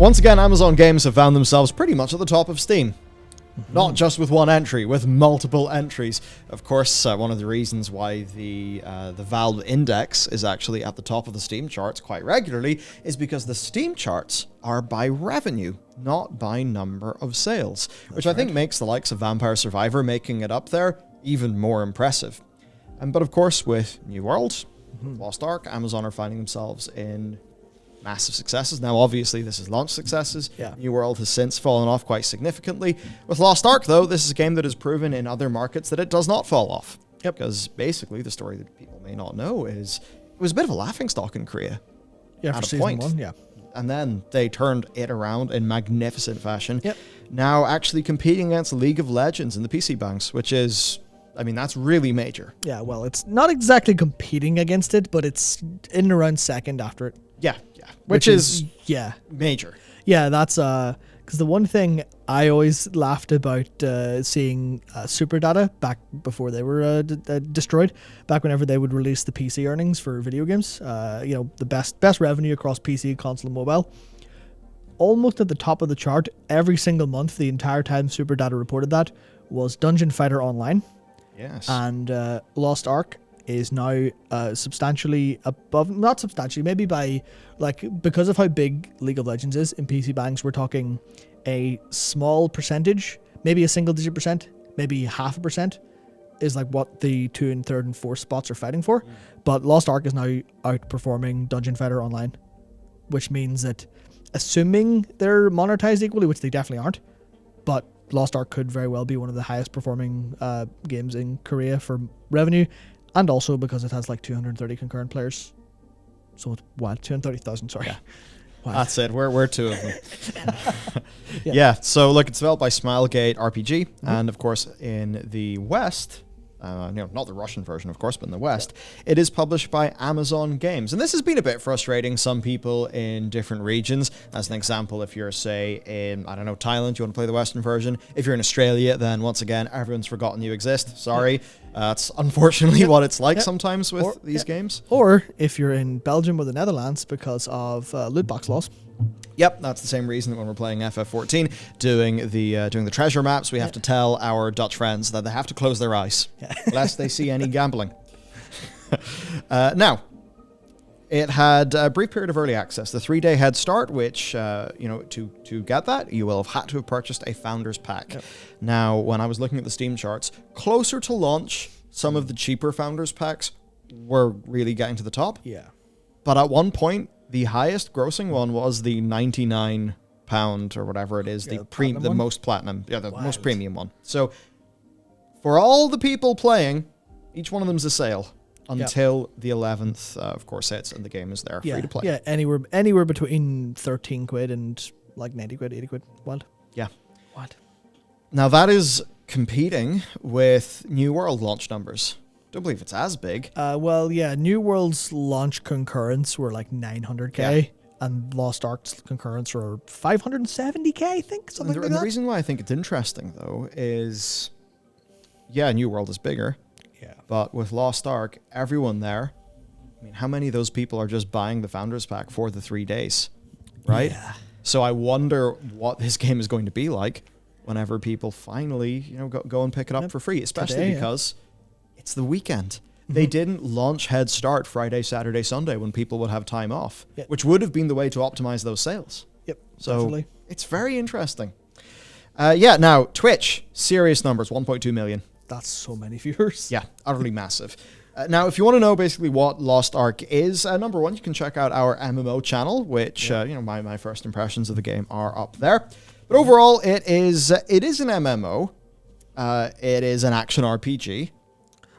Once again, Amazon Games have found themselves pretty much at the top of Steam. Not just with one entry, with multiple entries. Of course, one of the reasons why the Valve Index is actually at the top of the Steam charts quite regularly is because the Steam charts are by revenue, not by number of sales, which I think makes the likes of Vampire Survivor making it up there even more impressive. But of course, with New World, Lost Ark, Amazon are finding themselves in massive successes. Now, obviously, this is launch successes. Yeah. New World has since fallen off quite significantly. With Lost Ark, though, this is a game that has proven in other markets that it does not fall off. Yep. Because basically, the story that people may not know is it was a bit of a laughingstock in Korea. Yeah, at for a season point. 1, yeah. And then they turned it around in magnificent fashion. Yep. Now actually competing against League of Legends in the PC banks, which is, I mean, that's really major. Yeah, well, it's not exactly competing against it, but it's in and around second after it. Yeah. Which is yeah. major. Yeah, that's because the one thing I always laughed about seeing Super Data back before they were destroyed, back whenever they would release the PC earnings for video games, the best revenue across PC, console, and mobile. Almost at the top of the chart every single month, the entire time Super Data reported that, was Dungeon Fighter Online. Yes. And Lost Ark is now substantially above, not substantially, maybe by, because of how big League of Legends is in PC banks, we're talking a small percentage, maybe a single-digit percent, maybe 0.5% is like what the 2 and 3rd and 4th spots are fighting for. But Lost Ark is now outperforming Dungeon Fighter Online, which means that, assuming they're monetized equally, which they definitely aren't, but Lost Ark could very well be one of the highest performing games in Korea for revenue, and also because it has like 230 concurrent players. So it's 230,000, sorry. Yeah. Wow. That's it. We're two of them. Yeah. So look, it's developed by Smilegate RPG, and of course in the West, not the Russian version, of course, but in the West, it is published by Amazon Games. And this has been a bit frustrating. Some people in different regions, as an example, if you're, say, in, Thailand, you want to play the Western version. If you're in Australia, then once again, everyone's forgotten you exist. Sorry. That's unfortunately what it's like sometimes with these games. Or if you're in Belgium or the Netherlands because of loot box laws. Yep, that's the same reason that when we're playing FF14, doing the treasure maps, we have to tell our Dutch friends that they have to close their eyes, lest they see any gambling. Now, it had a brief period of early access, the 3-day head start, which, to get that, you will have had to have purchased a Founders Pack. Yep. Now, when I was looking at the Steam charts, closer to launch, some of the cheaper Founders Packs were really getting to the top. Yeah. But at one point, the highest grossing one was the £99 or whatever it is, the most platinum, the most premium one. So for all the people playing, each one of them's a sale until the 11th, of course, hits and the game is there free to play. Yeah, anywhere between 13 quid and like 90 quid, 80 quid. What? Yeah. What? Now that is competing with New World launch numbers. Don't believe it's as big. New World's launch concurrents were like 900k, and Lost Ark's concurrents were 570k, I think, something like that. The reason why I think it's interesting, though, is, New World is bigger. Yeah. But with Lost Ark, everyone there, I mean, how many of those people are just buying the Founders Pack for the 3 days, right? Yeah. So I wonder what this game is going to be like whenever people finally, go and pick it up for free, especially because it's the weekend. They didn't launch Head Start Friday, Saturday, Sunday when people would have time off, which would have been the way to optimize those sales. Yep, so definitely. It's very interesting. Now, Twitch, serious numbers, 1.2 million. That's so many viewers. Yeah, utterly massive. Now, if you want to know basically what Lost Ark is, number one, you can check out our MMO channel, which, my first impressions of the game are up there. But overall, it is an MMO. It is an action RPG.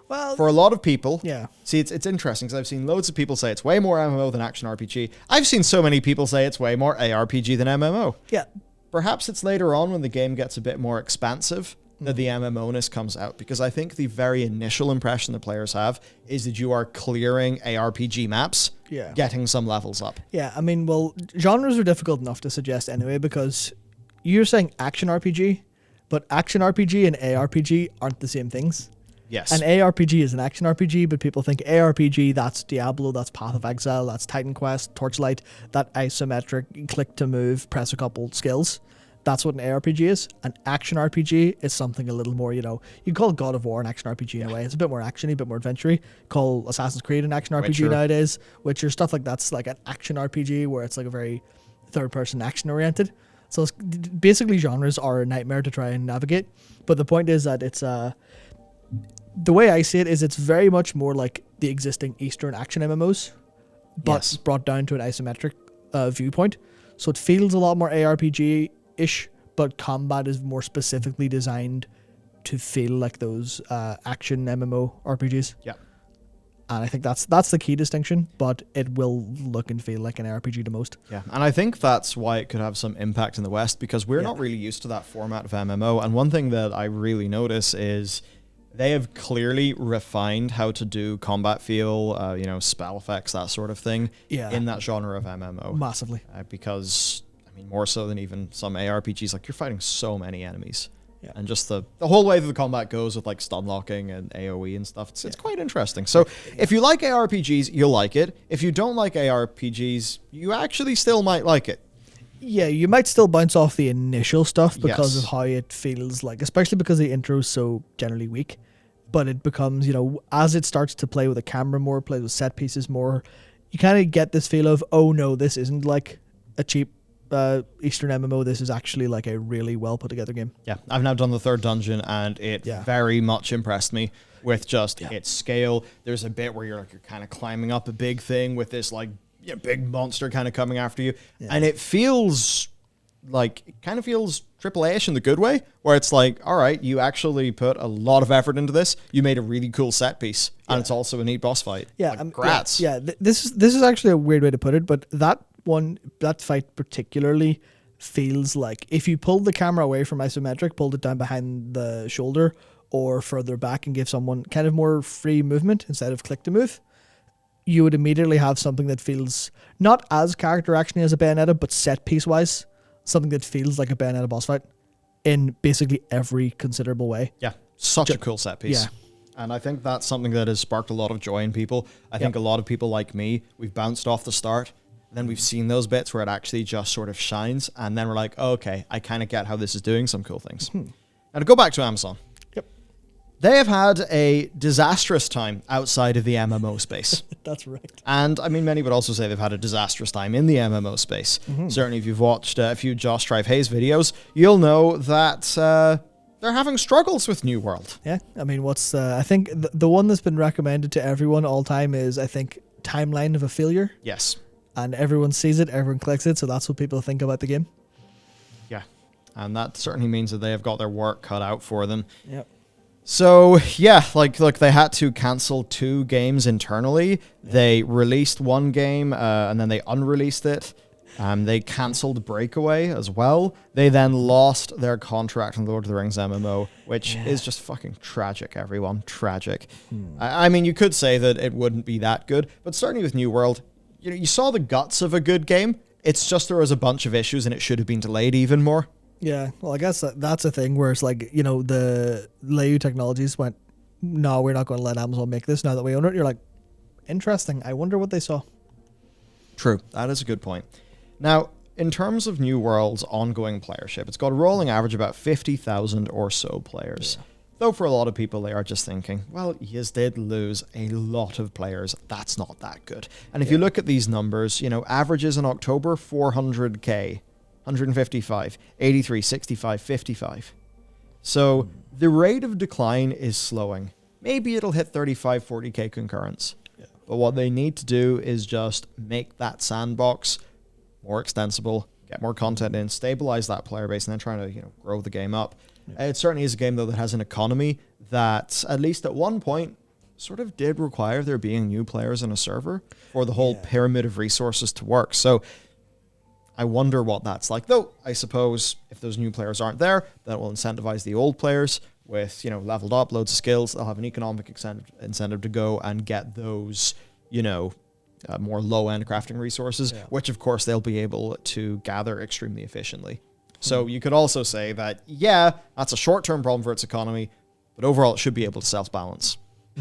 Well, for a lot of people, yeah. See, it's interesting because I've seen loads of people say it's way more MMO than action RPG. I've seen so many people say it's way more ARPG than MMO. Yeah. Perhaps it's later on when the game gets a bit more expansive that the MMO-ness comes out, because I think the very initial impression the players have is that you are clearing ARPG maps, getting some levels up. Yeah, I mean, well, genres are difficult enough to suggest anyway, because you're saying action RPG, but action RPG and ARPG aren't the same things. Yes. An ARPG is an action RPG, but people think ARPG, that's Diablo, that's Path of Exile, that's Titan Quest, Torchlight, that isometric click to move, press a couple skills. That's what an ARPG is. An action RPG is something a little more, you can call God of War an action RPG in a way. It's a bit more actiony, a bit more adventure-y. Call Assassin's Creed an action RPG Witcher. nowadays. Witcher, stuff like that's like an action RPG where it's like a very third-person action-oriented. So it's, basically genres are a nightmare to try and navigate. But the point is that it's the way I see it is it's very much more like the existing Eastern action MMOs, but Yes. brought down to an isometric viewpoint. So it feels a lot more ARPG-ish, but combat is more specifically designed to feel like those action MMO RPGs. Yeah. And I think that's the key distinction, but it will look and feel like an RPG to most. Yeah, and I think that's why it could have some impact in the West, because we're not really used to that format of MMO. And one thing that I really notice is they have clearly refined how to do combat feel, spell effects, that sort of thing, in that genre of MMO. Massively. Because, I mean, more so than even some ARPGs, like you're fighting so many enemies. Yeah. And just the whole way that the combat goes with like stun locking and AoE and stuff, it's quite interesting. So if you like ARPGs, you'll like it. If you don't like ARPGs, you actually still might like it. Yeah, you might still bounce off the initial stuff because Yes. of how it feels like, especially because the intro is so generally weak. But it becomes, as it starts to play with the camera more, plays with set pieces more, you kind of get this feel of, oh no, this isn't like a cheap Eastern MMO. This is actually like a really well put together game. Yeah, I've now done the third dungeon, and it very much impressed me with just its scale. There's a bit where you're kind of climbing up a big thing with this like big monster kind of coming after you, and it feels AAA-ish in the good way, where it's like, all right, you actually put a lot of effort into this. You made a really cool set piece, and it's also a neat boss fight. Yeah, like, grats. This is actually a weird way to put it, but that fight particularly feels like if you pulled the camera away from isometric, pulled it down behind the shoulder or further back and give someone kind of more free movement instead of click to move, you would immediately have something that feels not as character actiony as a Bayonetta, but set piece wise, something that feels like a Bayonetta boss fight in basically every considerable way. Yeah, such a cool set piece. Yeah. And I think that's something that has sparked a lot of joy in people. I think a lot of people like me, we've bounced off the start, then we've seen those bits where it actually just sort of shines, and then we're like, oh, okay, I kind of get how this is doing some cool things. Now to go back to Amazon. Yep. They have had a disastrous time outside of the MMO space. That's right. And I mean, many would also say they've had a disastrous time in the MMO space. Certainly, if you've watched a few Josh Drive Hayes videos, you'll know that they're having struggles with New World. Yeah, I mean, I think the one that's been recommended to everyone all time is, I think, Timeline of a Failure. Yes. And everyone sees it, everyone clicks it, so that's what people think about the game. Yeah. And that certainly means that they have got their work cut out for them. Yep. So, yeah, look, they had to cancel 2 games internally. They released one game, and then they unreleased it. They cancelled Breakaway as well. They then lost their contract on Lord of the Rings MMO, which is just fucking tragic, everyone. Tragic. I mean, you could say that it wouldn't be that good, but certainly with New World, you saw the guts of a good game. It's just there was a bunch of issues, and it should have been delayed even more. Yeah, well, I guess that's a thing where it's like, the Layu Technologies went, no, we're not going to let Amazon make this now that we own it. You're like, interesting. I wonder what they saw. True. That is a good point. Now, in terms of New World's ongoing playership, it's got a rolling average about 50,000 or so players. Yeah. Though for a lot of people, they are just thinking, well, you did lose a lot of players. That's not that good. And if you look at these numbers, averages in October, 400K, 155, 83, 65, 55. So the rate of decline is slowing. Maybe it'll hit 35, 40K concurrents. Yeah. But what they need to do is just make that sandbox more extensible, get more content in, stabilize that player base, and then trying to grow the game up. Yeah. It certainly is a game, though, that has an economy that, at least at one point, sort of did require there being new players in a server for the whole pyramid of resources to work. So I wonder what that's like. Though, I suppose if those new players aren't there, that will incentivize the old players with, leveled up, loads of skills. They'll have an economic incentive to go and get those, more low-end crafting resources, which, of course, they'll be able to gather extremely efficiently. So you could also say that, that's a short-term problem for its economy, but overall it should be able to self-balance.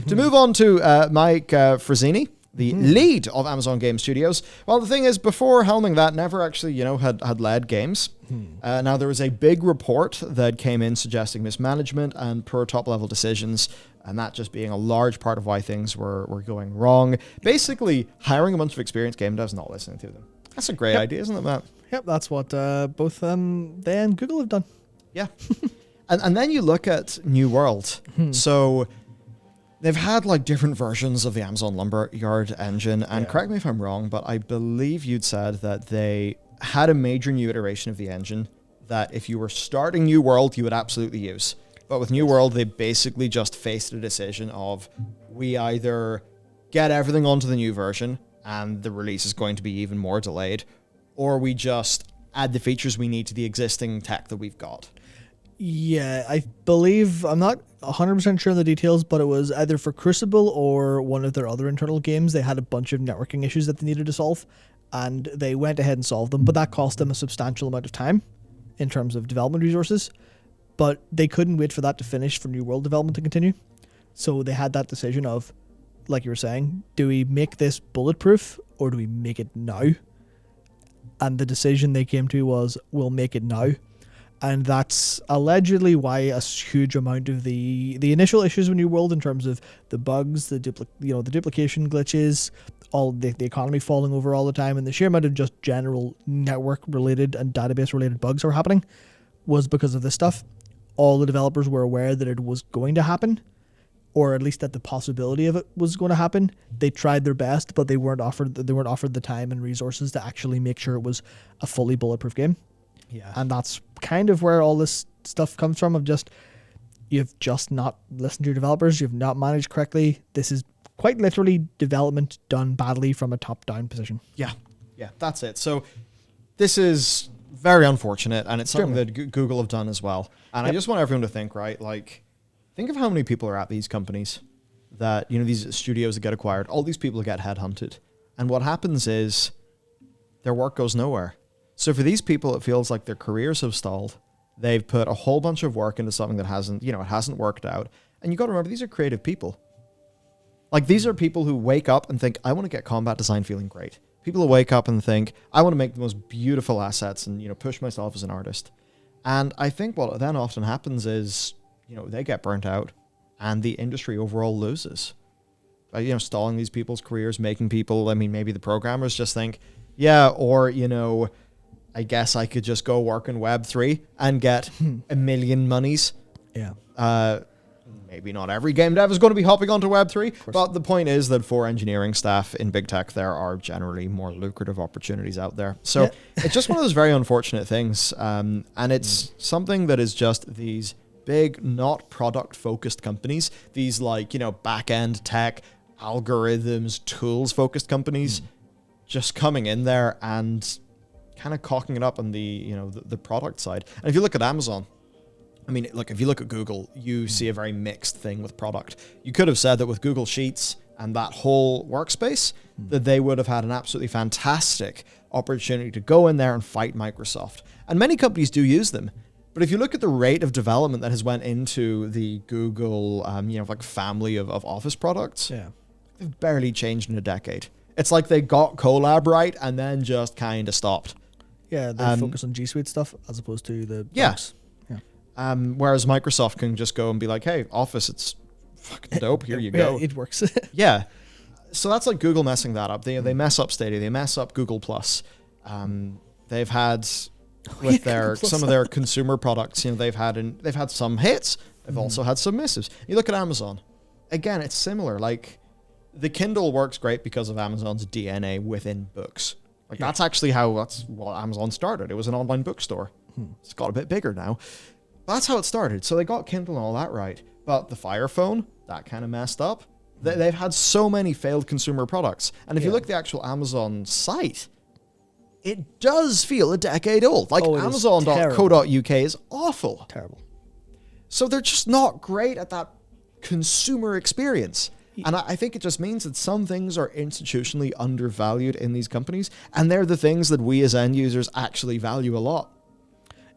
To move on to Mike Frazzini, the lead of Amazon Game Studios. Well, the thing is, before helming that, never actually, had led games. Now, there was a big report that came in suggesting mismanagement and poor top-level decisions, and that just being a large part of why things were going wrong. Basically, hiring a bunch of experienced game devs, not listening to them. That's a great idea, isn't it, Matt? Yep, that's what both they and Google have done. Yeah. and then you look at New World. So they've had like different versions of the Amazon Lumberyard engine, and correct me if I'm wrong, but I believe you'd said that they had a major new iteration of the engine that if you were starting New World, you would absolutely use. But with New World, they basically just faced a decision of, we either get everything onto the new version and the release is going to be even more delayed, or we just add the features we need to the existing tech that we've got. Yeah, I believe, I'm not 100% sure of the details, but it was either for Crucible or one of their other internal games. They had a bunch of networking issues that they needed to solve, and they went ahead and solved them, but that cost them a substantial amount of time in terms of development resources. But they couldn't wait for that to finish for New World development to continue. So they had that decision of, like you were saying, do we make this bulletproof or do we make it now? And the decision they came to was, we'll make it now. And that's allegedly why a huge amount of the initial issues with New World in terms of the bugs, the duplication glitches, all the economy falling over all the time, and the sheer amount of just general network-related and database-related bugs that were happening was because of this stuff. All the developers were aware that it was going to happen, or at least that the possibility of it was going to happen. They tried their best, but they weren't offered the time and resources to actually make sure it was a fully bulletproof game. Yeah. And that's kind of where all this stuff comes from, of just, you've just not listened to your developers, you've not managed correctly. This is quite literally development done badly from a top-down position. Yeah, that's it. So this is very unfortunate, and it's something that Google have done as well. And I just want everyone to think, right, like, think of how many people are at these companies that, these studios that get acquired, all these people get headhunted. And what happens is their work goes nowhere. So for these people, it feels like their careers have stalled. They've put a whole bunch of work into something that hasn't worked out. And you got to remember, these are creative people. Like, these are people who wake up and think, I want to get combat design feeling great. People who wake up and think, I want to make the most beautiful assets and, push myself as an artist. And I think what then often happens is, they get burnt out and the industry overall loses. By, stalling these people's careers, making people, maybe the programmers just think, yeah, or, I guess I could just go work in Web3 and get a million monies. Yeah. Maybe not every game dev is going to be hopping onto Web3, but the point is that for engineering staff in big tech, there are generally more lucrative opportunities out there. So it's just one of those very unfortunate things. And it's something that is just these big, not product-focused companies, these back-end tech, algorithms, tools-focused companies just coming in there and kind of cocking it up on the product side. And if you look at Amazon, if you look at Google, you see a very mixed thing with product. You could have said that with Google Sheets and that whole workspace, that they would have had an absolutely fantastic opportunity to go in there and fight Microsoft. And many companies do use them. But if you look at the rate of development that has went into the Google, family of Office products, they've barely changed in a decade. It's like they got Colab right and then just kind of stopped. Yeah, they focus on G Suite stuff as opposed to the box. Whereas Microsoft can just go and be like, hey, Office, it's fucking dope. Here you go. It works. Yeah. So that's like Google messing that up. They mess up Stadia. They mess up Google Plus. They've had with some of their consumer products, they've had some hits. They've also had some misses. You look at Amazon. Again, it's similar. Like, the Kindle works great because of Amazon's DNA within books. That's what Amazon started. It was an online bookstore. It's got a bit bigger now. But that's how it started. So they got Kindle and all that right. But the Fire Phone, that kind of messed up. They've had so many failed consumer products. And if you look at the actual Amazon site, it does feel a decade old. Amazon.co.uk is awful. Terrible. So they're just not great at that consumer experience. And I think it just means that some things are institutionally undervalued in these companies, and they're the things that we as end users actually value a lot.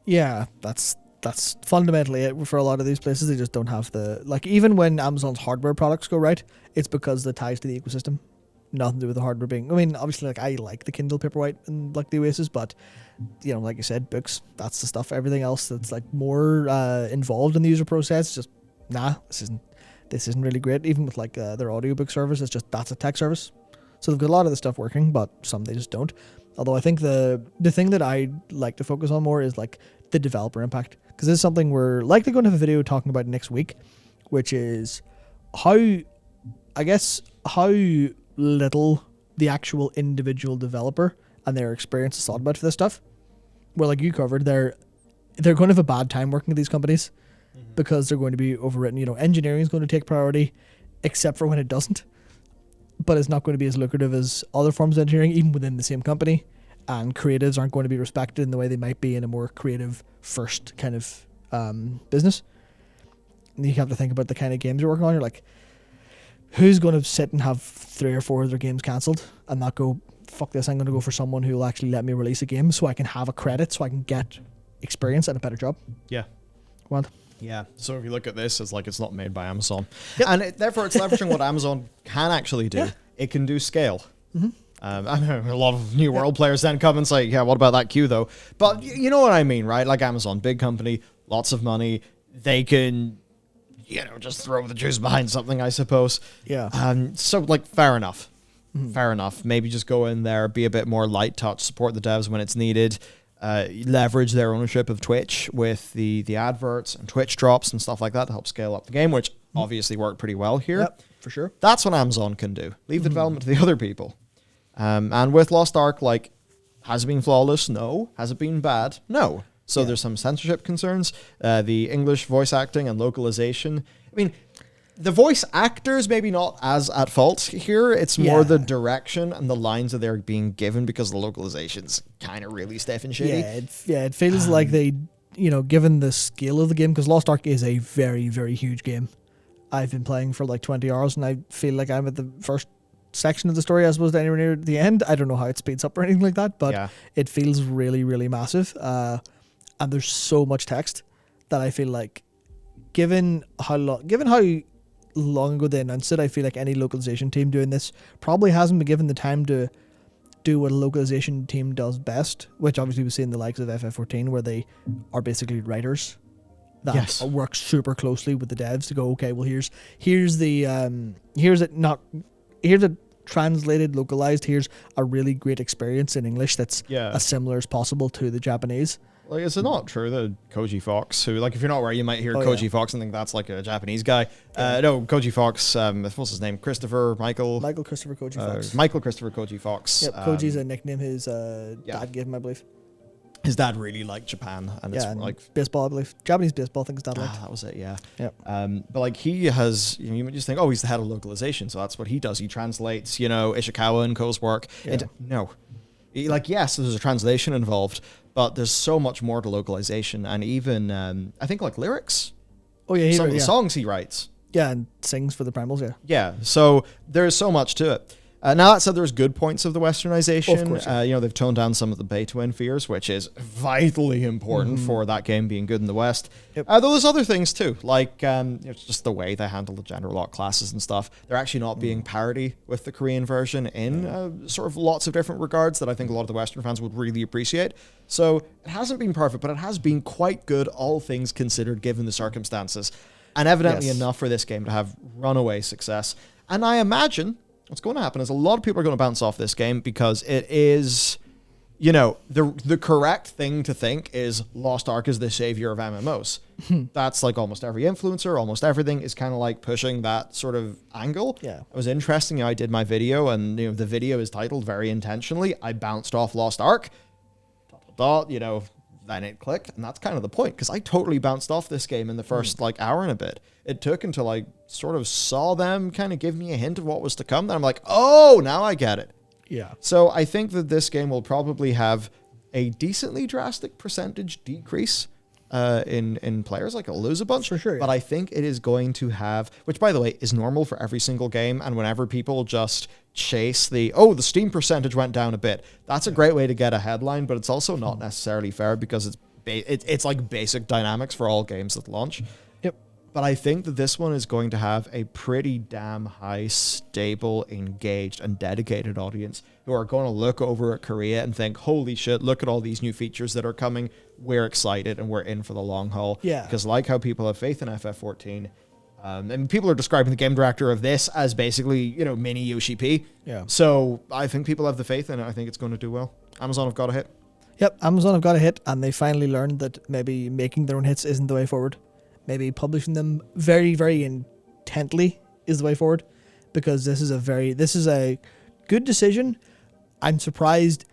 Yeah, that's that's fundamentally it for a lot of these places. They just don't have the, like, even when Amazon's hardware products go right, it's because the ties to the ecosystem. Nothing to do with the hardware being, I mean, obviously, like, I like the Kindle Paperwhite and like the Oasis, but, you know, like you said, books, that's the stuff. Everything else that's like more involved in the user process, just nah, this isn't really great. Even with like their audiobook service, it's just, that's a tech service. So they've got a lot of the stuff working, but some they just don't. Although I think the thing that I like to focus on more is like the developer impact, because this is something we're likely going to have a video talking about next week, which is how little the actual individual developer and their experience is thought about for this stuff. Where, like you covered, they're going to have a bad time working at these companies because they're going to be overwritten. You know, engineering is going to take priority, except for when it doesn't. But it's not going to be as lucrative as other forms of engineering, even within the same company. And creatives aren't going to be respected in the way they might be in a more creative first kind of business. And you have to think about the kind of games you're working on. You're like, who's going to sit and have 3 or 4 of their games cancelled and not go, fuck this, I'm going to go for someone who will actually let me release a game so I can have a credit, so I can get experience and a better job. Yeah. What? Yeah. So if you look at this, it's like it's not made by Amazon. Yep. And therefore it's leveraging what Amazon can actually do. Yeah. It can do scale. Mm-hmm. I know a lot of New World players then come and say, yeah, what about that queue though? But you know what I mean, right? Like Amazon, big company, lots of money. They can, you know, just throw the juice behind something, I suppose. Yeah. So like, fair enough. Mm-hmm. Fair enough. Maybe just go in there, be a bit more light touch, support the devs when it's needed. Leverage their ownership of Twitch with the adverts and Twitch drops and stuff like that to help scale up the game, which obviously worked pretty well here. Yep, for sure. That's what Amazon can do. Leave the development to the other people. And with Lost Ark, like, has it been flawless? No. Has it been bad? No. So there's some censorship concerns. The English voice acting and localization. I mean, the voice actors maybe not as at fault here. It's more the direction and the lines that they're being given because the localization's kind of really stiff and shitty. It feels like they, you know, given the scale of the game, because Lost Ark is a very, very huge game. I've been playing for like 20 hours and I feel like I'm at the first section of the story as opposed to anywhere near the end. I don't know how it speeds up or anything like that, but it feels really, really massive. And there's so much text that I feel like, given how long ago they announced it, I feel like any localization team doing this probably hasn't been given the time to do what a localization team does best, which obviously we see in the likes of FF14, where they are basically writers that work super closely with the devs to go, okay, well here's it translated, localized, here's a really great experience in English that's as similar as possible to the Japanese. Like, is it not true that Koji Fox, who, like, if you're not aware, you might hear Koji Fox and think that's like a Japanese guy. No, Koji Fox, what's his name? Michael Christopher Koji Fox. Yep, Koji's a nickname his dad gave him, I believe. His dad really liked Japan, and it's like baseball, I believe. Japanese baseball, I think his dad liked. That was it, yeah. Yep. But like, he has, you might just think, oh, he's the head of localization, so that's what he does. He translates, Ishikawa and Ko's work. No. Like, yes, there's a translation involved, but there's so much more to localization, and even I think like lyrics. Oh yeah, some of the songs he writes. Yeah, and sings for the Primals. Yeah. Yeah, so there's so much to it. Now that said, there's good points of the westernization. Of course, they've toned down some of the pay-to-win fears, which is vitally important for that game being good in the West. Yep. Though there's other things too, like it's just the way they handle the general lock classes and stuff. They're actually not being parody with the Korean version in sort of lots of different regards that I think a lot of the Western fans would really appreciate. So it hasn't been perfect, but it has been quite good, all things considered, given the circumstances. And evidently enough for this game to have runaway success. And I imagine what's going to happen is a lot of people are going to bounce off this game because it is, the correct thing to think is Lost Ark is the savior of MMOs. That's like almost every influencer, almost everything is kind of like pushing that sort of angle. Yeah. It was interesting. I did my video and the video is titled very intentionally, I bounced off Lost Ark, ... then it clicked, and that's kind of the point, because I totally bounced off this game in the first hour and a bit. It took until I sort of saw them kind of give me a hint of what was to come, then I'm like, oh, now I get it. Yeah. So I think that this game will probably have a decently drastic percentage decrease in players. Like, it'll lose a bunch. For sure, yeah. But I think it is going to have, which by the way is normal for every single game, and whenever people just chase the Steam percentage went down a bit, that's a great way to get a headline, but it's also not necessarily fair, because it's it's like basic dynamics for all games at launch. Yep. But I think that this one is going to have a pretty damn high, stable, engaged, and dedicated audience who are going to look over at Korea and think, holy shit, look at all these new features that are coming. We're excited and we're in for the long haul. Yeah. Because like how people have faith in FF14, and people are describing the game director of this as basically, you know, mini Yoshi P. Yeah. So I think people have the faith in it. I think it's going to do well. Amazon have got a hit. Yep, Amazon have got a hit, and they finally learned that maybe making their own hits isn't the way forward. Maybe publishing them very, very intently is the way forward, because this is a good decision. I'm surprised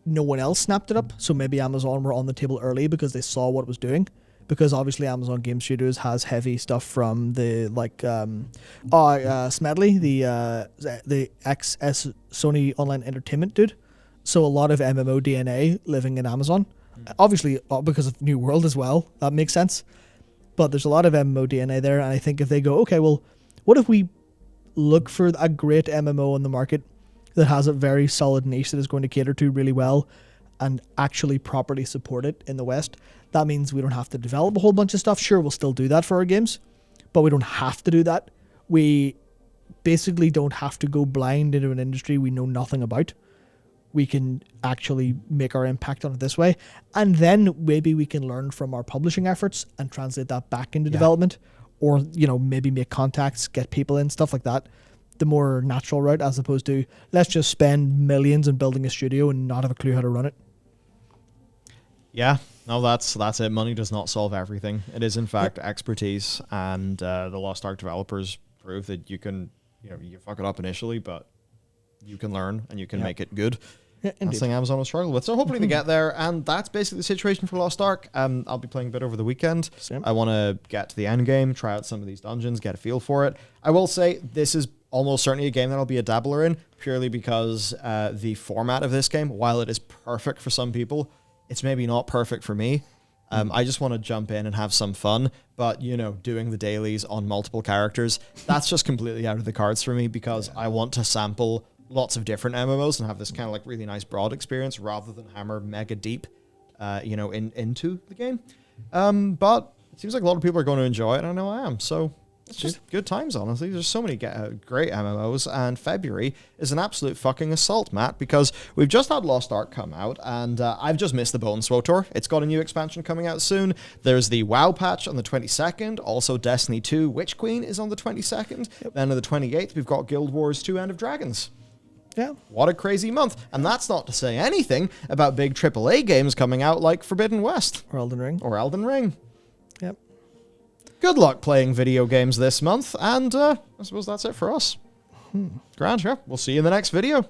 no one else snapped it up, so maybe Amazon were on the table early because they saw what it was doing. Because obviously Amazon Game Studios has heavy stuff from the Smedley, the ex Sony Online Entertainment dude. So a lot of MMO DNA living in Amazon. Obviously because of New World as well. That makes sense. But there's a lot of MMO DNA there, and I think if they go, okay, well, what if we look for a great MMO on the market that has a very solid niche that is going to cater to really well and actually properly support it in the West? That means we don't have to develop a whole bunch of stuff. Sure, we'll still do that for our games, but we don't have to do that. We basically don't have to go blind into an industry we know nothing about. We can actually make our impact on it this way. And then maybe we can learn from our publishing efforts and translate that back into development, or, you know, maybe make contacts, get people in, stuff like that. The more natural route, as opposed to let's just spend millions in building a studio and not have a clue how to run it. Yeah, no, that's it. Money does not solve everything. It is, in fact, expertise, and the Lost Ark developers prove that you can, you know, you fuck it up initially, but you can learn and you can make it good. Yeah, that's something Amazon will struggle with. So hopefully they get there, and that's basically the situation for Lost Ark. I'll be playing a bit over the weekend. Same. I want to get to the end game, try out some of these dungeons, get a feel for it. I will say this is almost certainly a game that I'll be a dabbler in, purely because the format of this game, while it is perfect for some people, it's maybe not perfect for me. I just want to jump in and have some fun, but, you know, doing the dailies on multiple characters, that's just completely out of the cards for me, because I want to sample lots of different MMOs and have this kind of like really nice broad experience rather than hammer mega deep, you know, into the game. But it seems like a lot of people are going to enjoy it, and I know I am. So it's just good times, honestly. There's so many great MMOs, and February is an absolute fucking assault, Matt, because we've just had Lost Ark come out, and I've just missed the Bone SWTOR. It's got a new expansion coming out soon. There's the WoW patch on the 22nd. Also, Destiny 2 Witch Queen is on the 22nd. Yep. Then on the 28th, we've got Guild Wars 2 End of Dragons. Yeah. What a crazy month. And that's not to say anything about big AAA games coming out like Forbidden West. Or Elden Ring. Yep. Good luck playing video games this month, and I suppose that's it for us. Grand, yeah. We'll see you in the next video.